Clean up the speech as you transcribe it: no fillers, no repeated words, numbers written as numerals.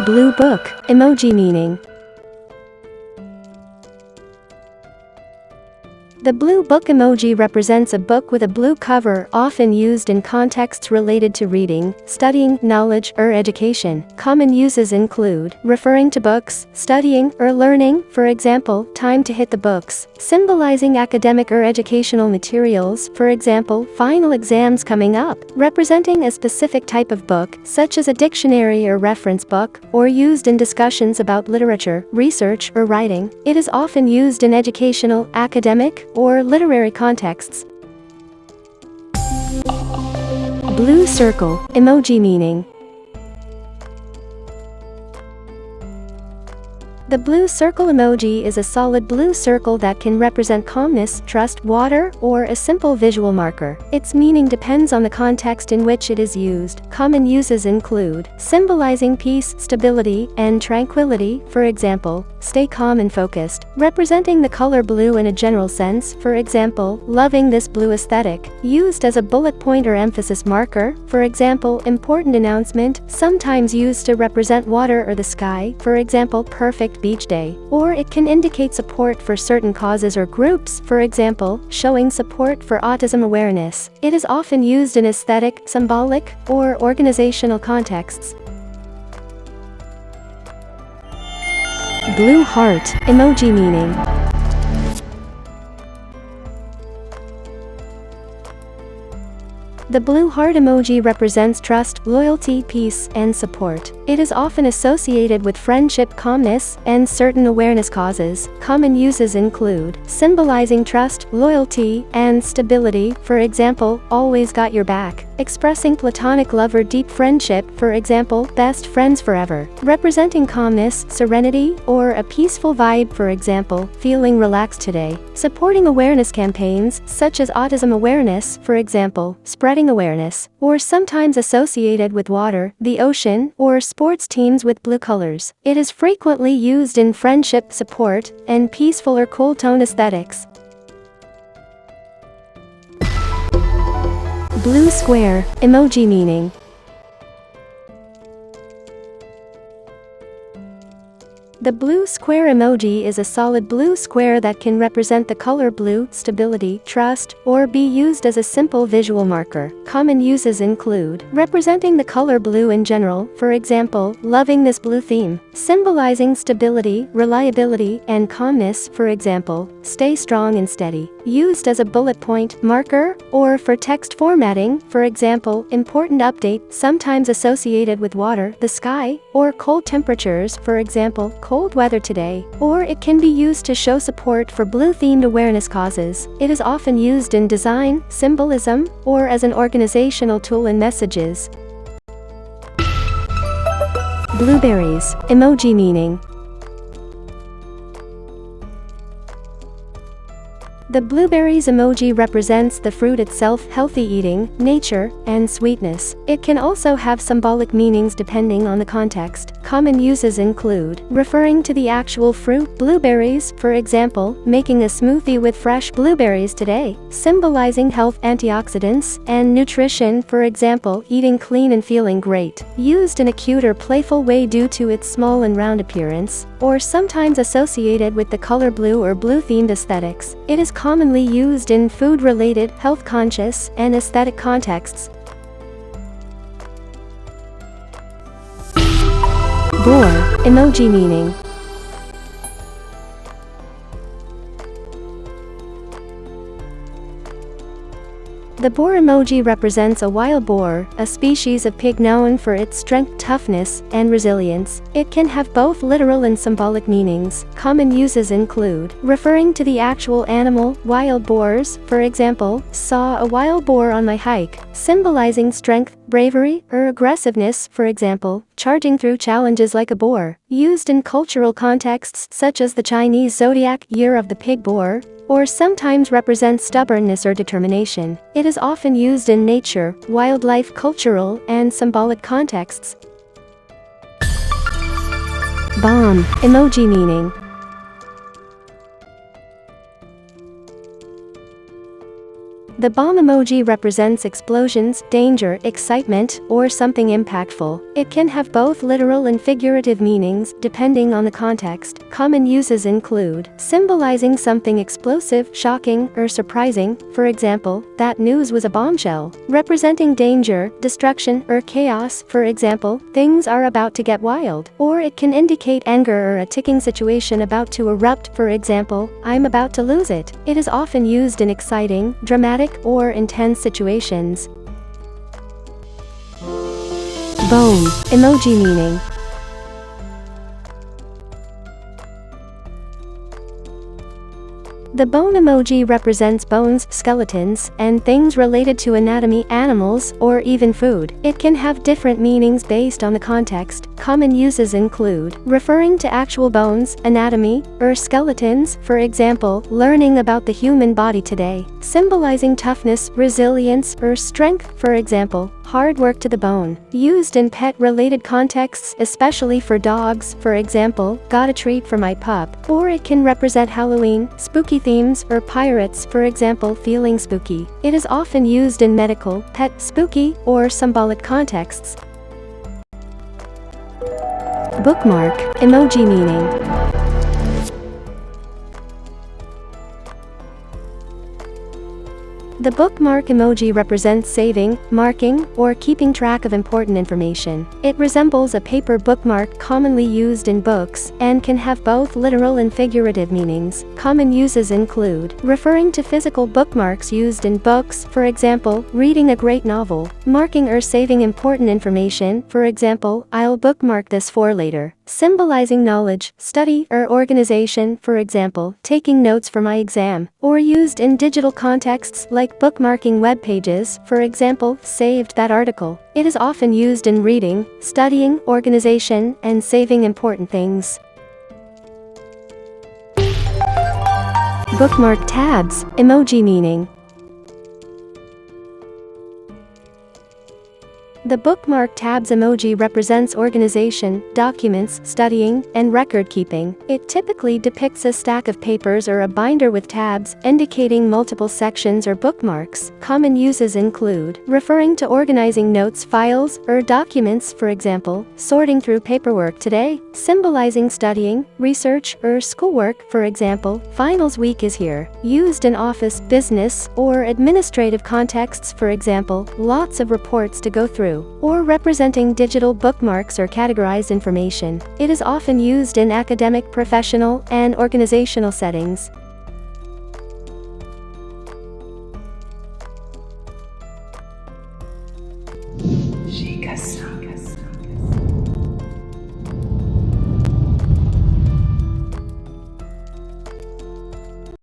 Blue book, emoji meaning. The blue book emoji represents a book with a blue cover, often used in contexts related to reading, studying, knowledge, or education. Common uses include referring to books, studying, or learning, for example, time to hit the books, symbolizing academic or educational materials, for example, final exams coming up, representing a specific type of book, such as a dictionary or reference book, or used in discussions about literature, research, or writing. It is often used in educational, academic, or literary contexts. Blue circle, emoji meaning. The blue circle emoji is a solid blue circle that can represent calmness, trust, water, or a simple visual marker. Its meaning depends on the context in which it is used. Common uses include symbolizing peace, stability, and tranquility, for example, stay calm and focused, representing the color blue in a general sense, for example, loving this blue aesthetic, used as a bullet point or emphasis marker, for example, important announcement, sometimes used to represent water or the sky, for example, perfect beach day, or it can indicate support for certain causes or groups, for example, showing support for autism awareness. It is often used in aesthetic, symbolic, or organizational contexts. Blue heart, emoji meaning. The blue heart emoji represents trust, loyalty, peace, and support. It is often associated with friendship, calmness, and certain awareness causes. Common uses include symbolizing trust, loyalty, and stability, for example, always got your back, expressing platonic love or deep friendship, for example, best friends forever, representing calmness, serenity, or a peaceful vibe, for example, feeling relaxed today, supporting awareness campaigns, such as autism awareness, for example, spreading awareness, or sometimes associated with water, the ocean, or sports teams with blue colors. It is frequently used in friendship, support, and peaceful or cool tone aesthetics. Blue square, emoji meaning. The blue square emoji is a solid blue square that can represent the color blue, stability, trust, or be used as a simple visual marker. Common uses include representing the color blue in general, for example, loving this blue theme, symbolizing stability, reliability, and calmness, for example, stay strong and steady, used as a bullet point, marker, or for text formatting, for example, important update, sometimes associated with water, the sky, or cold temperatures, for example, cold weather today, or it can be used to show support for blue-themed awareness causes. It is often used in design, symbolism, or as an organizational tool in messages. Blueberries, emoji meaning. The blueberries emoji represents the fruit itself, healthy eating, nature, and sweetness. It can also have symbolic meanings depending on the context. Common uses include referring to the actual fruit, blueberries, for example, making a smoothie with fresh blueberries today, symbolizing health, antioxidants, and nutrition, for example, eating clean and feeling great, used in a cute or playful way due to its small and round appearance, or sometimes associated with the color blue or blue-themed aesthetics. It is commonly used in food-related, health-conscious, and aesthetic contexts. Boar, emoji meaning. The boar emoji represents a wild boar, a species of pig known for its strength, toughness, and resilience. It can have both literal and symbolic meanings. Common uses include referring to the actual animal, wild boars, for example, saw a wild boar on my hike, symbolizing strength, bravery, or aggressiveness, for example, charging through challenges like a boar, used in cultural contexts such as the Chinese zodiac year of the pig boar, or sometimes represents stubbornness or determination. It is often used in nature, wildlife, cultural, and symbolic contexts. Bomb, emoji meaning. The bomb emoji represents explosions, danger, excitement, or something impactful. It can have both literal and figurative meanings, depending on the context. Common uses include symbolizing something explosive, shocking, or surprising. For example, that news was a bombshell. Representing danger, destruction, or chaos. For example, things are about to get wild. Or it can indicate anger or a ticking situation about to erupt. For example, I'm about to lose it. It is often used in exciting, dramatic, or intense situations. Bone emoji meaning. The bone emoji represents bones, skeletons, and things related to anatomy, animals, or even food. It can have different meanings based on the context. Common uses include referring to actual bones, anatomy, or skeletons, for example, learning about the human body today. Symbolizing toughness, resilience, or strength, for example, hard work to the bone. Used in pet-related contexts, especially for dogs, for example, got a treat for my pup. Or it can represent Halloween, spooky themes, or pirates, for example, feeling spooky. It is often used in medical, pet, spooky, or symbolic contexts. Bookmark emoji meaning. The bookmark emoji represents saving, marking, or keeping track of important information. It resembles a paper bookmark commonly used in books, and can have both literal and figurative meanings. Common uses include referring to physical bookmarks used in books, for example, reading a great novel. Marking or saving important information, for example, I'll bookmark this for later. Symbolizing knowledge, study, or organization, for example, taking notes for my exam. Or used in digital contexts like bookmarking web pages, for example, saved that article. It is often used in reading, studying, organization, and saving important things. Bookmark tabs emoji meaning. The bookmark tabs emoji represents organization, documents, studying, and record keeping. It typically depicts a stack of papers or a binder with tabs, indicating multiple sections or bookmarks. Common uses include referring to organizing notes, files, or documents, for example, sorting through paperwork today, symbolizing studying, research, or schoolwork, for example, finals week is here. Used in office, business, or administrative contexts, for example, lots of reports to go through. Or representing digital bookmarks or categorized information. It is often used in academic, professional, and organizational settings. Shikasa.